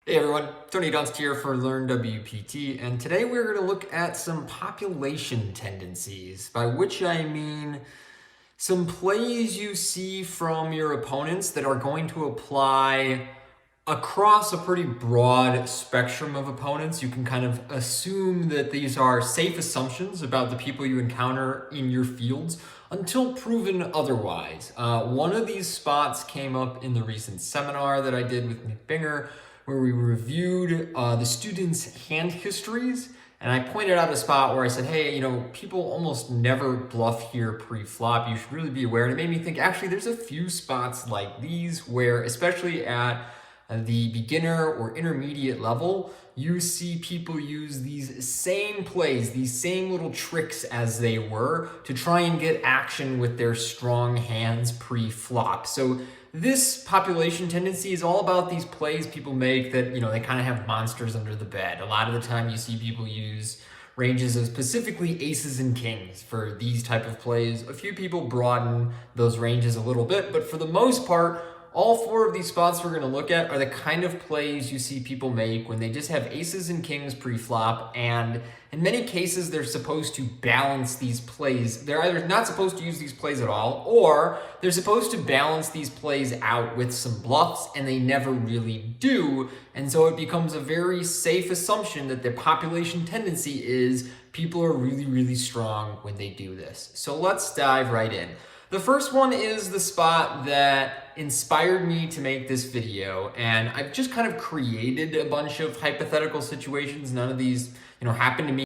Hey everyone, Tony Dunst here for Learn WPT, and today we're going to look at some population tendencies, by which I mean some plays you see from your opponents that are going to apply across a pretty broad spectrum of opponents. You can kind of assume that these are safe assumptions about the people you encounter in your fields until proven otherwise. One of these spots came up in the recent seminar that I did with Nick Binger, where we reviewed the students' hand histories. And I pointed out a spot where I said, hey, people almost never bluff here pre-flop. You should really be aware. And it made me think, actually, there's a few spots like these where, especially at the beginner or intermediate level, you see people use these same plays, these same little tricks as they were to try and get action with their strong hands pre-flop. So this population tendency is all about these plays people make that, they kind of have monsters under the bed. A lot of the time you see people use ranges of specifically aces and kings for these type of plays. A few people broaden those ranges a little bit, but for the most part, all four of these spots we're going to look at are the kind of plays you see people make when they just have aces and kings pre-flop, and in many cases they're supposed to balance these plays. They're either not supposed to use these plays at all, or they're supposed to balance these plays out with some bluffs, and they never really do, and so it becomes a very safe assumption that the population tendency is people are really, really strong when they do this. So let's dive right in. The first one is the spot that inspired me to make this video, and I've just kind of created a bunch of hypothetical situations. None of these, happened to me